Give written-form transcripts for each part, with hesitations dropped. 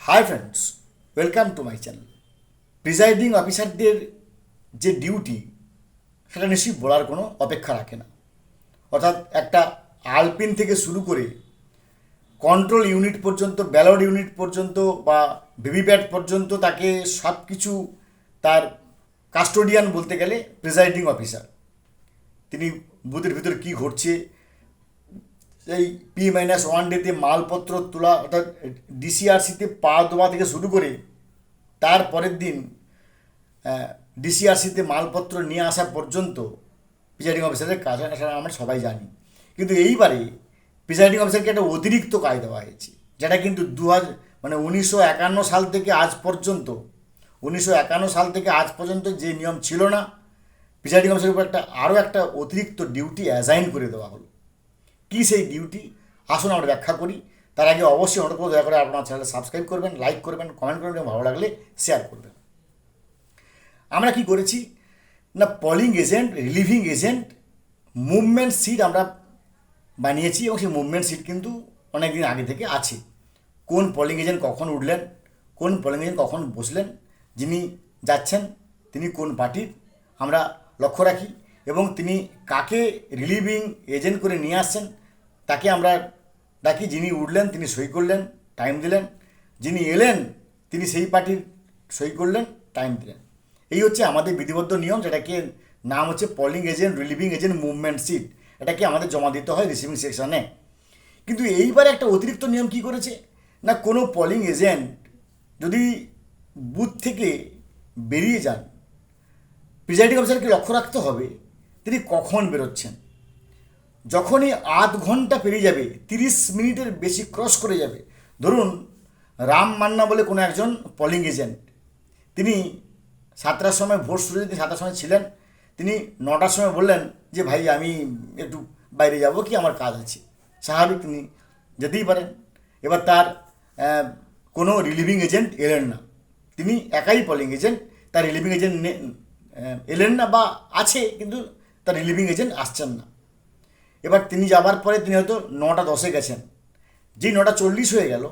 Hi friends, welcome to my channel. Presiding অফিসারদের যে duty সেটা নিশ্চয়ই বলার কোনো অপেক্ষা রাখে না। অর্থাৎ একটা আলপিন থেকে শুরু করে কন্ট্রোল ইউনিট পর্যন্ত, ব্যালট ইউনিট পর্যন্ত বা ভিভিপ্যাট পর্যন্ত তাকে সব কিছু তার কাস্টোডিয়ান বলতে গেলে প্রিজাইডিং অফিসার। তিনি বুথের ভিতর কী ঘটছে, এই P-1 ডেতে মালপত্র তোলা অর্থাৎ ডিসিআরসিতে পা দেওয়া থেকে শুরু করে তার পরের দিন ডিসিআরসিতে মালপত্র নিয়ে আসা পর্যন্ত প্রিজাইডিং অফিসারের কাজ হয়, সেটা আমরা সবাই জানি। কিন্তু এইবারে প্রিজাইডিং অফিসারকে একটা অতিরিক্ত কাজ দেওয়া হয়েছে, যেটা কিন্তু 1951 সাল থেকে আজ পর্যন্ত 1951 সাল থেকে আজ পর্যন্ত যে নিয়ম ছিল না, প্রিজাইডিং অফিসারের উপর আরও একটা অতিরিক্ত ডিউটি অ্যাসাইন করে দেওয়া হলো। কী সেই ডিউটি, আসুন আমরা ব্যাখ্যা করি। তার আগে অবশ্যই অনুরোধ করব, দয়া করে আপনার চ্যানেলে সাবস্ক্রাইব করবেন, লাইক করবেন, কমেন্ট করবেন এবং ভালো লাগলে শেয়ার করবেন। আমরা কি করেছি না, polling agent, relieving agent, movement sheet আমরা বানিয়েছি এবং সেই মুভমেন্ট সিট কিন্তু অনেক দিন আগে থেকে আছে। কোন পলিং এজেন্ট কখন উঠলেন, কোন পলিং এজেন্ট কখন বসলেন, যিনি যাচ্ছেন তিনি কোন পার্টির আমরা লক্ষ্য রাখি, এবং তিনি কাকে রিলিভিং এজেন্ট করে নিয়ে আসছেন তাকে আমরা ডাকি। যিনি উঠলেন তিনি সই করলেন, টাইম দিলেন, যিনি এলেন তিনি সেই পার্টির সই করলেন, টাইম দিলেন। এই হচ্ছে আমাদের বিধিবদ্ধ নিয়ম, যেটাকে নাম হচ্ছে polling agent, relieving agent, movement sheet. এটাকে আমাদের জমা দিতে হয় রিসিভিং সেকশনে। কিন্তু এইবারে একটা অতিরিক্ত নিয়ম কি করেছে না, কোনো পলিং এজেন্ট যদি বুথ থেকে বেরিয়ে যান, প্রিজাইডিং অফিসারকে লক্ষ্য রাখতে হবে তিনি কখন বেরোচ্ছেন। যখনই আধ ঘন্টা পেরিয়ে যাবে, 30 মিনিটের বেশি ক্রস করে যাবে, ধরুন রাম মান্না বলে কোনো একজন পলিং এজেন্ট, তিনি 7টার সময় ভোট শুরু, তিনি 7টার সময় ছিলেন, তিনি 9টার সময় বললেন যে ভাই আমি একটু বাইরে যাব, কি আমার কাজ আছে, স্বাভাবিক তিনি যেতেই পারেন। এবার তার কোনো রিলিভিং এজেন্ট এলেন না, তিনি একাই পলিং এজেন্ট, তার রিলিভিং এজেন্ট এলেন না বা আছে কিন্তু তার রিলিভিং এজেন্ট আসছেন না। এবার তিনি যাবার পরে তিনি হয়তো 9:10 গেছেন, যেই 9:40 হয়ে গেল,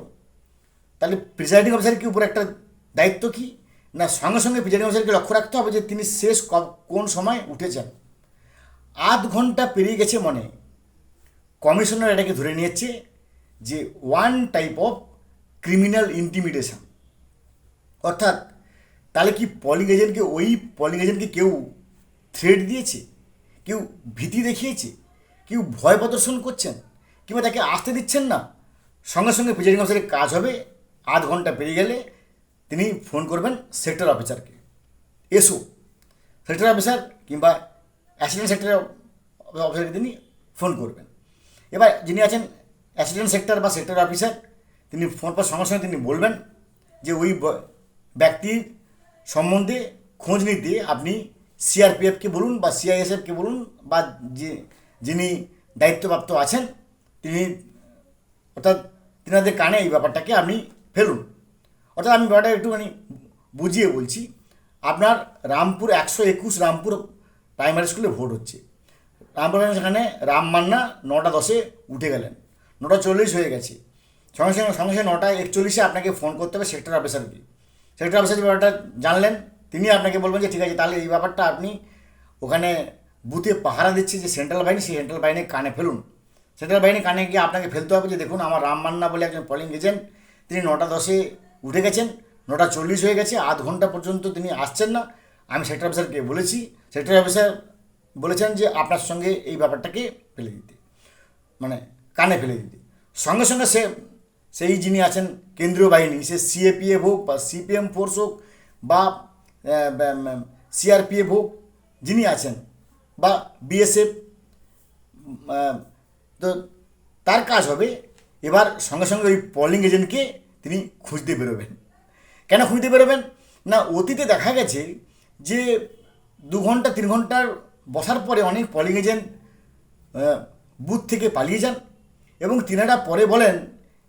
তাহলে প্রিজাইডিং অফিসারের উপর একটা দায়িত্ব কি না, সঙ্গে সঙ্গে প্রিজাইডিং অফিসারকে লক্ষ্য রাখতে হবে যে তিনি শেষ কোন সময় উঠেছেন। আধ ঘন্টা পেরিয়ে গেছে মনে, কমিশনার এটাকে ধরে নিয়েছে যে one type of criminal intimidation. অর্থাৎ তাহলে কি ওই পলিং এজেন্টকে কেউ থ্রেট দিয়েছে, কেউ ভীতি দেখিয়েছে, কেউ ভয় প্রদর্শন করছেন, কিংবা তাকে আসতে দিচ্ছেন না। সঙ্গে সঙ্গে প্রিজাইডিং অফিসারের কাজ হবে, আধ ঘন্টা পেরিয়ে গেলে তিনি ফোন করবেন সেক্টর অফিসারকে, এসো। সেক্টর অফিসার কিংবা অ্যাসিস্ট্যান্ট সেক্টর অফিসারকে তিনি ফোন করবেন। এবার যিনি আছেন অ্যাসিস্ট্যান্ট সেক্টর বা সেক্টর অফিসার, তিনি ফোন পাওয়ার সঙ্গে সঙ্গে তিনি বলবেন যে ওই ব্যক্তির সম্বন্ধে খোঁজ নিতে আপনি সিআরপিএফকে বলুন বা সিআইএসএফকে বলুন, বা যিনি দায়িত্বপ্রাপ্ত আছেন তিনি, অর্থাৎ তিনাদের কানে এই ব্যাপারটাকে আপনি ফেলুন। অর্থাৎ আমি ব্যাপারটা একটুখানি বুঝিয়ে বলছি। আপনার রামপুর 121 রামপুর প্রাইমারি স্কুলে ভোট হচ্ছে, রামপুর সেখানে রাম মান্না 9:10 উঠে গেলেন, 9:40 হয়ে গেছে, সঙ্গে সঙ্গে 9:41 আপনাকে ফোন করতে হবে সেক্টর অফিসারকে। সেক্টর অফিসার যে ব্যাপারটা জানলেন, তিনি আপনাকে বলবেন যে ঠিক আছে, তাহলে এই ব্যাপারটা আপনি ওখানে বুথে পাহারা দিচ্ছে যে সেন্ট্রাল বাহিনী, সেই সেন্ট্রাল বাহিনীর কানে ফেলুন। সেন্ট্রাল বাহিনীর কানে গিয়ে আপনাকে ফেলতে হবে যে দেখুন আমার রাম মান্না বলে একজন পলিং এজেন্ট, তিনি 9:10 উঠে গেছেন, 9:40 হয়ে গেছে, আধ ঘন্টা পর্যন্ত তিনি আসছেন না। আমি সেক্টর অফিসারকে বলেছি, সেক্টর অফিসার বলেছেন যে আপনার সঙ্গে এই ব্যাপারটাকে ফেলে দিতে, মানে কানে ফেলে দিতে। সঙ্গে সঙ্গে সেই যিনি আছেন কেন্দ্রীয় বাহিনী, সে সিএপিএফ হোক বা সিপিএম ফোর্স হোক বা সিআরপিএফ হোক, যিনি আছেন বা বিএসএফ, তো তার কাজ হবে এবার সঙ্গে সঙ্গে ওই পলিং এজেন্টকে তিনি খুঁজতে বেরোবেন। কেন খুঁজতে বেরোবেন না, অতীতে দেখা গেছে যে 2 ঘন্টা 3 ঘন্টার বসার পরে অনেক পলিং এজেন্ট বুথ থেকে পালিয়ে যান এবং তিনারা পরে বলেন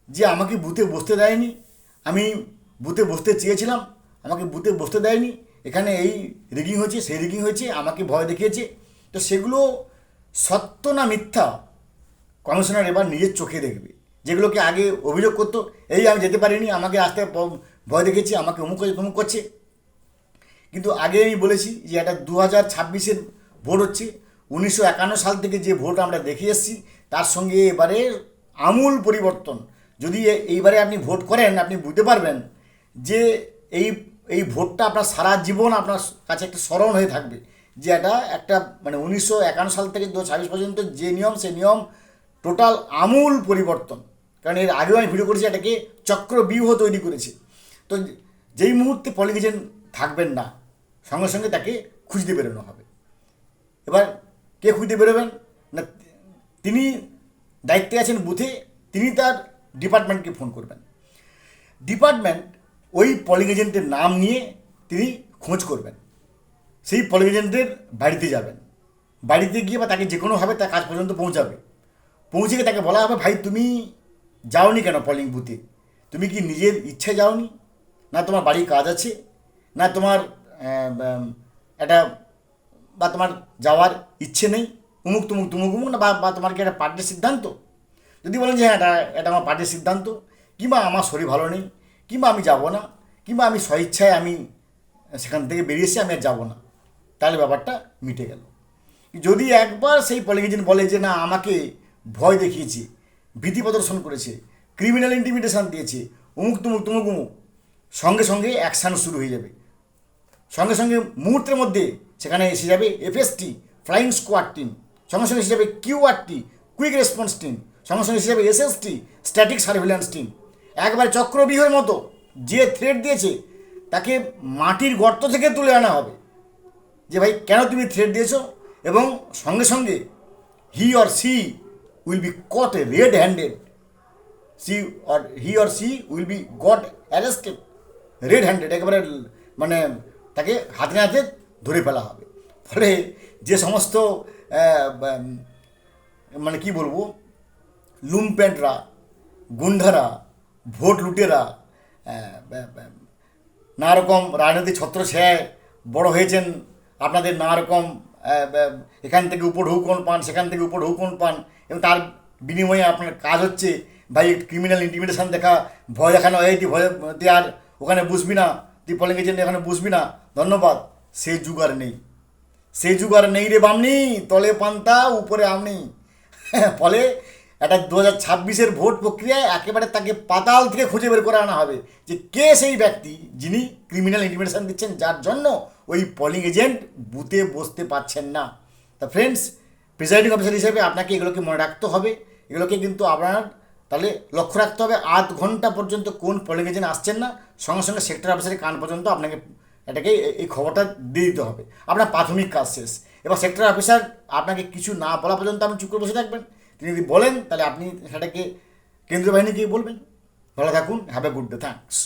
যে আমাকে বুথে বসতে দেয়নি, আমি বুথে বসতে চেয়েছিলাম, আমাকে বুথে বসতে দেয়নি, এখানে এই রিগিং হয়েছে, সেই রিগিং হয়েছে, আমাকে ভয় দেখিয়েছে। তো সেগুলো সত্য না মিথ্যা কমিশনার এবার নিজের চোখে দেখবে, যেগুলোকে আগে অভিযোগ করতো, এই আমি যেতে পারিনি, আমাকে আসতে ভয় দেখেছি, আমাকে অমুক করছে তমুক করছে। কিন্তু আগে আমি বলেছি যে এটা 2026-এর ভোট হচ্ছে, 1951 সাল থেকে যে ভোট আমরা দেখে এসেছি তার সঙ্গে এবারে আমূল পরিবর্তন। যদি এইবারে আপনি ভোট করেন, আপনি বুঝতে পারবেন যে এই এই ভোটটা আপনার সারা জীবন আপনার কাছে একটা স্মরণ হয়ে থাকবে, যে এটা একটা মানে 1951 সাল থেকে 2026 পর্যন্ত যে নিয়ম, সে নিয়ম টোটাল আমূল পরিবর্তন। কারণ এর আগেও আমি ভিডিও করেছি, এটাকে চক্রব্যূহ তৈরি করেছে। তো যেই মুহূর্তে পলিং এজেন্ট থাকবেন না, সঙ্গে সঙ্গে তাকে খুঁজতে বেরোনো হবে। এবার কে খুঁজতে বেরোবেন না, তিনি দায়িত্বে আছেন বুথে, তিনি তার ডিপার্টমেন্টকে ফোন করবেন। ডিপার্টমেন্ট ওই পলিং এজেন্টের নাম নিয়ে তিনি খোঁজ করবেন, সেই পলিং এজেন্টের বাড়িতে যাবেন, বাড়িতে গিয়ে বা তাকে যে কোনোভাবে তার কাজ পর্যন্ত পৌঁছাবে, পৌঁছে গিয়ে তাকে বলা হবে, ভাই তুমি যাওনি কেন পলিং বুথে? তুমি কি নিজের ইচ্ছে যাওনি, না তোমার বাড়ির কাজ আছে, না তোমার একটা বা তোমার যাওয়ার ইচ্ছে নেই, উমুক তুমুক তুমুক উমুক, না বা তোমার কি একটা পার্টির সিদ্ধান্ত? যদি বলেন যে হ্যাঁ এটা এটা আমার পার্টির সিদ্ধান্ত, কিংবা আমার শরীর ভালো নেই, কিংবা আমি যাব না, কিংবা আমি স্বইচ্ছায় আমি সেখান থেকে বেরিয়েছি, আমি আর যাবো না, তাহলে ব্যাপারটা মিটে গেল। যদি একবার সেই পলিং এজেন্ট বলে যে না, আমাকে ভয় দেখিয়েছে, ভীতি প্রদর্শন করেছে, ক্রিমিনাল ইন্টিমিডেশন দিয়েছে, উমুক তুমুক তুমুক উমুক, সঙ্গে সঙ্গে অ্যাকশান শুরু হয়ে যাবে। সঙ্গে সঙ্গে মুহূর্তের মধ্যে সেখানে এসে যাবে এফএসটি, ফ্লাইং স্কোয়াড টিম, সঙ্গে সঙ্গে এসে যাবে কিউআরটি, কুইক রেসপন্স টিম, সঙ্গে সঙ্গে এসে যাবে এসএসটি, স্ট্যাটিক সার্ভিল্যান্স টিম। একবার চক্রব্যূহের মতো যে থ্রেট দিয়েছে তাকে মাটির গর্ত থেকে তুলে আনা হবে, যে ভাই কেন তুমি থ্রেট দিয়েছো, এবং সঙ্গে সঙ্গে he or she will be caught red handed, he or she will be got arrested red handed, একেবারে মানে তাকে হাতে হাতে ধরে ফেলা হবে। ফলে যে সমস্ত মানে কি বলবো, লুমপ্যান্টরা, গুন্ডারা, ভোট লুটেরা, নানা রকম রাজনৈতিক ছত্রছায়ায় বড় হয়েছেন, আপনাদের নানা রকম এখান থেকে উপঢৌকন পান, সেখান থেকে উপঢৌকন পান, এবং তার বিনিময়ে আপনার কাজ হচ্ছে ভাই ক্রিমিনাল ইন্টিমিডেশন দেখা, ভয় দেখানো, এই তুই ভয়, তুই আর ওখানে বুঝবি না, তুই পলিং এজেন্ট এখানে বুঝবি না, ধন্যবাদ। সে যুগ আর নেই, সে যুগ আর নেই রে বামনি, তলে পান্তা উপরে আমনি। ফলে একটা 2026-এর ভোট প্রক্রিয়ায় একেবারে তাকে পাতাল থেকে খুঁজে বের করে আনা হবে যে কে সেই ব্যক্তি যিনি ক্রিমিনাল ইন্টিমিডেশন দিচ্ছেন, যার জন্য ওই পলিং এজেন্ট বুথে বসতে পারছেন না। তা ফ্রেন্ডস, প্রিসাইডিং অফিসার হিসেবে আপনাকে এগুলোকে মনে রাখতে হবে, এগুলোকে কিন্তু আপনার তাহলে লক্ষ্য রাখতে হবে। আধ ঘন্টা পর্যন্ত কোন পলিং এজেন্ট আসছেন না, সঙ্গে সঙ্গে সেক্টর অফিসারের কান পর্যন্ত আপনাকে এটাকে এই খবরটা দিয়ে দিতে হবে, আপনার প্রাথমিক কাজ শেষ। এবার সেক্টর অফিসার আপনাকে কিছু না বলা পর্যন্ত আপনি চুপ করে বসে থাকবেন, তিনি যদি বলেন তাহলে আপনি সেটাকে কেন্দ্রীয় বাহিনীকে বলবেন। ভালো থাকুন, have a good day, thanks.